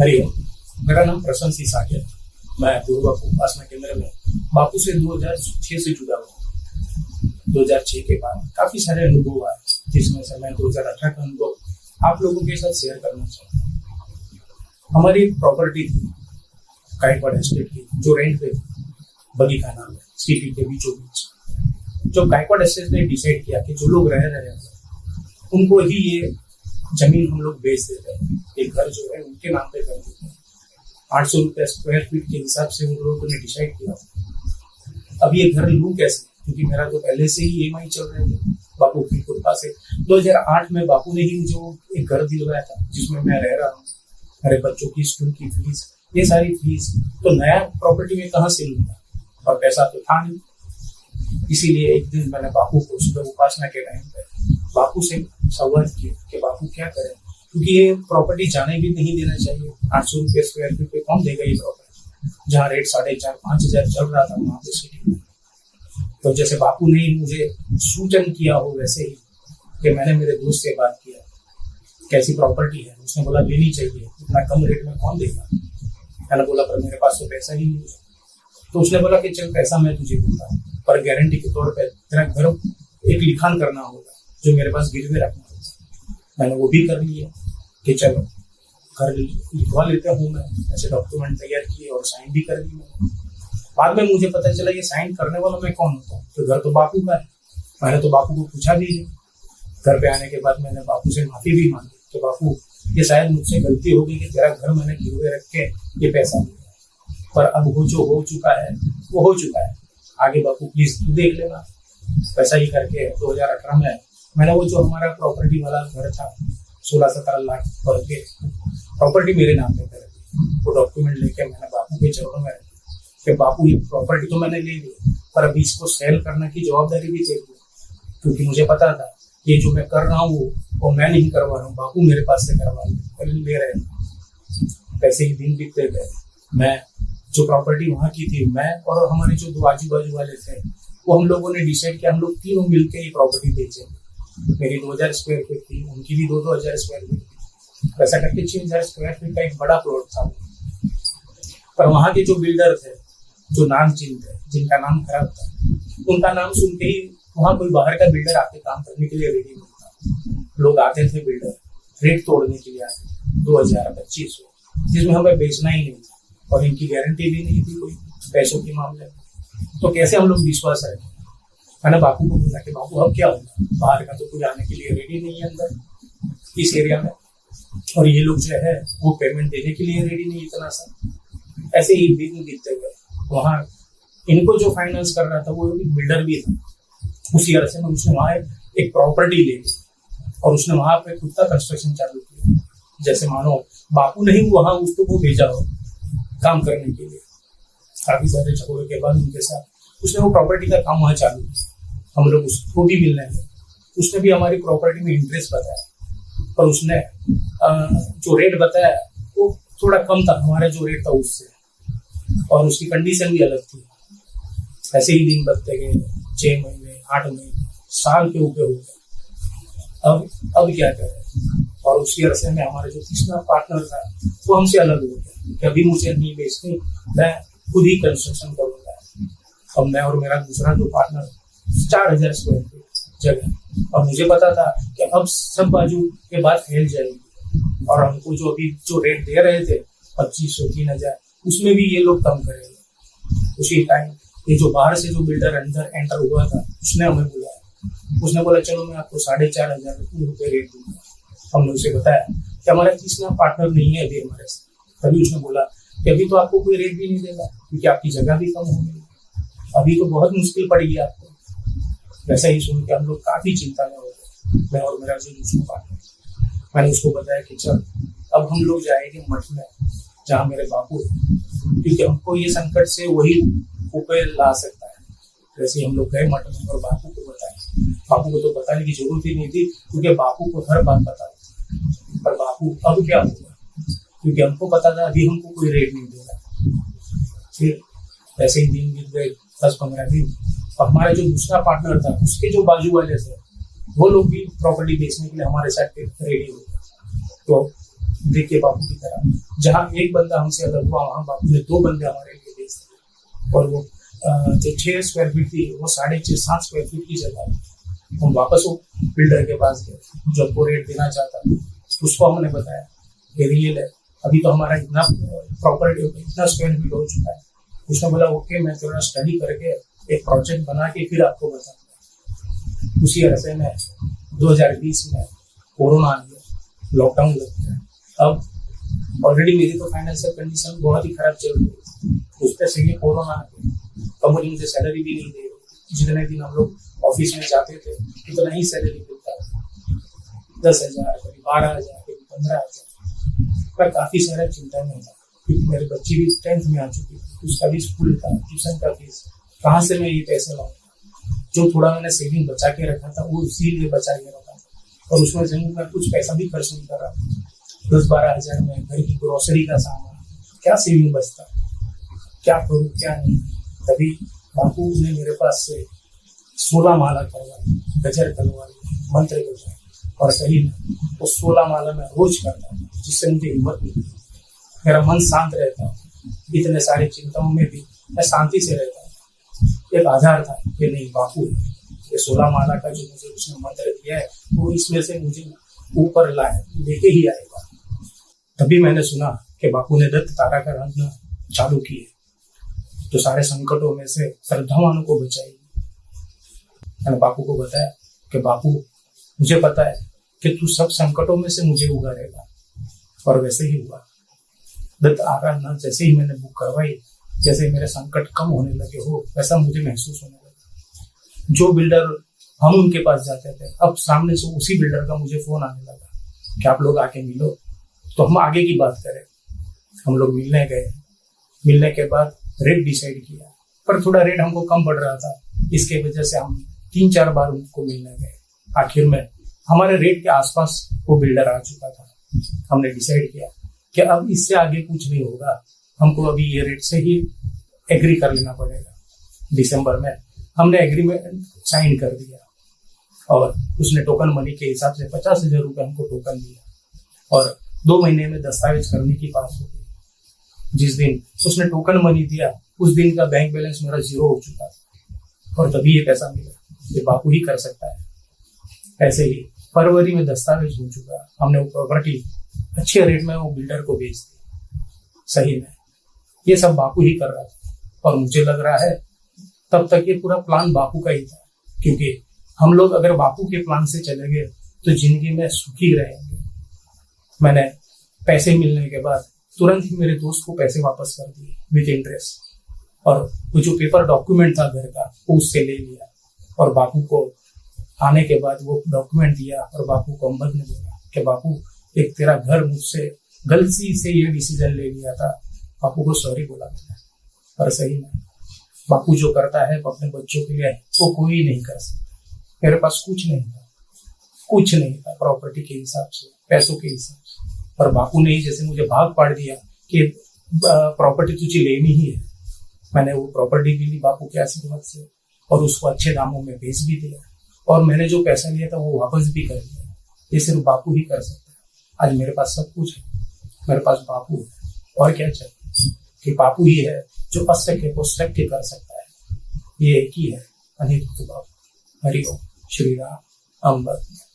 हरिओम। मेरा नाम प्रसन्न सी साठ है। मैं गुरु बापू उपासना केंद्र में बापू से 2006 से जुड़ा हुआ। 2006 के बाद काफी सारे अनुभव आए, जिसमें से मैं 2018 का अनुभव आप लोगों के साथ शेयर करना चाहता हूँ। हमारी एक प्रॉपर्टी थी गायकवाड़ एस्टेट की, जो रेंट पे थी। बगीचा नाम है, सिटी के बीचों बीच। जो गायकवाड़ एस्टेट ने डिसाइड किया कि जो लोग रह रहे हैं उनको ही ये जमीन हम लोग बेच देते हैं, एक घर जो है उनके नाम पे कर देते हैं। 800 रुपये स्क्वायर फीट के हिसाब से उन लोगों ने डिसाइड किया। अब ये घर लूँ कैसे, क्योंकि मेरा तो पहले से ही EMI चल रहे थे बापू की कृपा से। 2008 में बापू ने ही मुझे एक घर दिलवाया था, जिसमें मैं रह रहा हूँ। मेरे बच्चों की स्कूल की फीस, ये सारी फीस तो नया प्रॉपर्टी में कहाँ से लूंगा, और पैसा तो था नहीं। इसीलिए एक दिन मैंने बापू को सुबह उपासना के टाइम पे बापू से संवाद किया कि बापू क्या करें, क्योंकि ये प्रॉपर्टी जाने भी नहीं देना चाहिए। 800 रुपये स्क्वायर फीट पे कौन देगा ये प्रॉपर्टी, जहाँ रेट 4,500-5,000 चल रहा था वहाँ पे सिटी में। तो जैसे बापू ने मुझे सूचन किया हो, वैसे ही कि मैंने मेरे दोस्त से बात किया कैसी प्रॉपर्टी है। उसने बोला लेनी चाहिए, इतना कम रेट में कौन देगा। मैंने बोला पर मेरे पास तो पैसा ही नहीं है। तो उसने बोला कि चल पैसा मैं तुझे दूंगा, पर गारंटी के तौर पर तेरा घर एक लिखान करना होगा, जो मेरे पास गिरवे रखना होगा। मैंने वो भी कर लिया कि चलो घर लिखवा लेता हूँ। मैं ऐसे डॉक्यूमेंट तैयार किए और साइन भी कर दी मैंने। बाद में मुझे पता चला ये साइन करने वाला मैं कौन होता हूँ, तो घर तो बापू का है। मैंने तो बापू को पूछा भी नहीं। घर पे आने के बाद मैंने बापू से माफी भी मांगी कि बापू ये शायद मुझसे गलती हो गई कि तेरा घर मैंने गिरवे रख के ये पैसा दिया, पर अब वो जो हो चुका है वो हो चुका है। आगे बापू प्लीज तू देख लेना। वैसा ही करके 2018 में मैंने वो जो हमारा प्रॉपर्टी वाला घर था 16-17 लाख भर के प्रॉपर्टी मेरे नाम पे कर दी। वो डॉक्यूमेंट लेके मैंने बापू के चरणों में रखी कि बापू ये प्रॉपर्टी तो मैंने ले ली, पर अभी इसको सेल करने की जवाबदारी भी चाहिए, क्योंकि मुझे पता था ये जो मैं कर रहा हूँ वो मैं नहीं करवा रहा हूँ, बापू मेरे पास से करवा ले रहे हैं। वैसे ही दिन बीतते गए। मैं जो प्रॉपर्टी वहाँ की थी, मैं और हमारे जो दो आजू बाजू वाले थे, वो हम लोगों ने डिसाइड किया हम लोग तीनों मिलकर ये प्रॉपर्टी बेचेंगे। मेरी 2000 स्क्वायर फीट थी, उनकी भी 2-2000 स्क्वायर फीट थी। वैसा करके 6000 स्क्वायर फीट का एक बड़ा प्लॉट था। पर वहाँ के जो बिल्डर थे, जो नामचीन थे, जिनका नाम खराब था, उनका नाम सुन के ही वहाँ कोई बाहर का बिल्डर आके काम करने के लिए रेडी नहीं था। लोग आते थे बिल्डर रेट तोड़ने के लिए आते थे, 2000-2500, जिसमें हमें बेचना ही नहीं था और इनकी गारंटी भी नहीं थी कोई पैसों के मामले में। तो कैसे हम लोग विश्वास रखें। मैंने बापू को बोला कि बापू अब क्या होगा, बाहर का तो कोई आने के लिए रेडी नहीं है अंदर इस एरिया में, और ये लोग जो है वो पेमेंट देने के लिए रेडी नहीं इतना सा। ऐसे ही दिन बीतते गए। वहाँ इनको जो फाइनेंस कर रहा था वो एक बिल्डर भी था। उसी अर्थ में उसने वहाँ एक प्रॉपर्टी ले ली और उसने वहाँ पे खुद का कंस्ट्रक्शन चालू किया, जैसे मानो बापू ने ही वहाँ उसको वो भेजा हो काम करने के लिए। काफी सारे झगड़ों के बाद उनके साथ उसने वो प्रॉपर्टी का काम वहाँ चालू किया। हम लोग उसको भी मिलने गए। उसने भी हमारी प्रॉपर्टी में इंटरेस्ट बताया, पर उसने जो रेट बताया वो थोड़ा कम था हमारा जो रेट था उससे, और उसकी कंडीशन भी अलग थी। ऐसे ही दिन बढ़ते गए, 6 महीने, 8 महीने, साल के ऊपर हो गए। अब क्या करें। और उसकी अरसे में हमारा जो तीसरा पार्टनर था वो हमसे अलग हो गया कि अभी मुझे नहीं बेचनी, मैं खुद ही कंस्ट्रक्शन करूंगा। अब मैं और मेरा दूसरा जो पार्टनर 4000 स्क्वायर फीट जगह, और मुझे पता था कि अब सब बाजू के बाद फैल जाएगी, और हमको जो अभी जो रेट दे रहे थे 2500-3000, उसमें भी ये लोग कम करेंगे। उसी टाइम ये जो बाहर से जो बिल्डर अंदर एंटर हुआ था उसने हमें बुलाया। उसने बोला चलो मैं आपको 4500 रुपये रेट दूंगा। हमने उसे बताया कि हमारा तीसरा पार्टनर नहीं है अभी हमारे साथ। तभी उसने बोला कि अभी तो आपको कोई रेट भी नहीं देगा, क्योंकि आपकी जगह भी कम हो गई, अभी तो बहुत मुश्किल पड़ेगी आपको। वैसा ही सुन के हम लोग काफी चिंता में हो गए, मैं और मेरा जो दूसरा पार्टनर। मैंने उसको बताया कि चल अब हम लोग जाएंगे मठ में, जहाँ मेरे बापू है, क्योंकि हमको ये संकट से वही ऊपर ला सकता है। वैसे हम लोग गए मठ में और बापू को बताया। बापू को तो बताने की जरूरत ही नहीं थी, क्योंकि बापू को हर बात पता थी। पर बापू अब क्या होगा, क्योंकि हमको पता था अभी हमको कोई रेट नहीं देगा। फिर ऐसे ही दिन बीत गए, 10-15 दिन। और हमारा जो दूसरा पार्टनर था उसके जो बाजू वाले थे वो लोग भी प्रॉपर्टी बेचने के लिए हमारे साथ रेडी हो गए। तो देख के बापू की तरह, जहाँ एक बंदा हमसे अलग हुआ वहाँ बापू ने 2 बंदे हमारे लिए भेज दिए। और वो जो 6 स्क्वायर फीट थी वो 6.5-7 स्क्वायर फीट की जगह थी। हम वापस वो बिल्डर के पास गए जो हमको रेट देना चाहता था। उसको हमने बताया कि रियल है, अभी तो हमारा इतना प्रॉपर्टी इतना स्क्वायर फीट हो चुका है। उसने बोला ओके, मैं थोड़ा स्टडी करके एक प्रोजेक्ट बना के फिर आपको बताऊंगा। उसी अरसे में 2020 में कोरोना आ गया, लॉकडाउन लग गया। अब ऑलरेडी मेरी तो फाइनेंशियल कंडीशन बहुत ही खराब चल रही थी, उस पर से ये कोरोना आ गया। कंपनी मुझे सैलरी भी नहीं दे रही। जितने दिन हम लोग ऑफिस में जाते थे उतना ही सैलरी मिलता था, 10,000, कभी 12,000, कभी 15,000। पर काफी सारा चिंता में था क्योंकि मेरे बच्ची भी 10th में आ चुकी थी, उसका भी स्कूल का ट्यूशन का फीस, कहाँ से मैं ये पैसे लाऊंगा। जो थोड़ा मैंने सेविंग बचा के रखा था वो उसी लिए बचा के रखा था, और उसमें से मैं कुछ पैसा भी खर्च नहीं कर रहा था। 10-12 हजार में घर की ग्रोसरी का सामान, क्या सेविंग बचता, क्या करूँ क्या नहीं। तभी बापू ने मेरे पास से 16 माला करवाई, गजर करवाई, मंत्र करवाई, और सही में वो 16 माला मैं रोज करता हूँ, जिससे मुझे हिम्मत मिलती है, मेरा मन शांत रहता है। इतने सारे चिंताओं में भी मैं शांति से रहता हूँ। एक आधार था कि नहीं, बापू ये 16 माला का जो मुझे उसने मंत्र दिया है वो इसमें से मुझे ऊपर लाए लेके ही आएगा। तभी मैंने सुना कि बापू ने दत्त तारा का रंगना चालू किए, तो सारे संकटों में से श्रद्धावानों को बचाएगी। मैंने बापू को बताया कि बापू मुझे पता है कि तू सब संकटों में से मुझे उगारेगा, और वैसे ही हुआ। दत्त आराधना जैसे ही मैंने बुक करवाई, जैसे मेरे संकट कम होने लगे हो वैसा मुझे महसूस होने लगा। जो बिल्डर हम उनके पास जाते थे, अब सामने से उसी बिल्डर का मुझे फोन आने लगा कि आप लोग आके मिलो। तो हम आगे की बात करें, हम लोग मिलने गए। मिलने के बाद रेट डिसाइड किया, पर थोड़ा रेट हमको कम पड़ रहा था, इसके वजह से हम 3-4 बार उनको मिलने गए। आखिर में हमारे रेट के आसपास वो बिल्डर आ चुका था। हमने डिसाइड किया कि अब इससे आगे कुछ नहीं होगा, हमको अभी ये रेट से ही एग्री कर लेना पड़ेगा। दिसंबर में हमने एग्रीमेंट साइन कर दिया, और उसने टोकन मनी के हिसाब से 50,000 रुपये हमको टोकन दिया, और 2 महीने में दस्तावेज करने की बात हो गई। जिस दिन उसने टोकन मनी दिया उस दिन का बैंक बैलेंस मेरा 0 हो चुका था, और तभी ये पैसा मिला। ये बापू ही कर सकता है। ऐसे ही फरवरी में दस्तावेज हो चुका, हमने वो प्रॉपर्टी अच्छे रेट में वो बिल्डर को बेच दी। सही में ये सब बापू ही कर रहा था, और मुझे लग रहा है तब तक ये पूरा प्लान बापू का ही था, क्योंकि हम लोग अगर बापू के प्लान से चले गए तो जिंदगी में सुखी रहेंगे। मैंने पैसे मिलने के बाद तुरंत ही मेरे दोस्त को पैसे वापस कर दिए विद इंटरेस्ट, और वो जो पेपर डॉक्यूमेंट था घर का वो उससे ले लिया, और बापू को आने के बाद वो डॉक्यूमेंट दिया, और बापू को अम्बद ने बोला कि बापू एक तेरा घर मुझसे गलती से ये डिसीजन ले लिया था, बापू को सॉरी बोला मैंने। पर सही में बापू जो करता है अपने बच्चों के लिए वो कोई नहीं कर सकता। मेरे पास कुछ नहीं था प्रॉपर्टी के हिसाब से, पैसों के हिसाब से, पर बापू ने ही जैसे मुझे भाग पाड़ दिया कि प्रॉपर्टी तुझे लेनी ही है। मैंने वो प्रॉपर्टी भी ली बापू के आशीर्वाद से, और उसको अच्छे दामों में बेच भी दिया, और मैंने जो पैसा लिया था वो वापस भी कर दिया। ये सिर्फ बापू ही कर सकता है। आज मेरे पास सब कुछ है, मेरे पास बापू है, और क्या चाहिए। कि बापू ही है जो अशक्य को शक्य कर सकता है। ये एक ही है, अनिरुद्ध बापू। हरि ओम, श्री राम, अम्बद।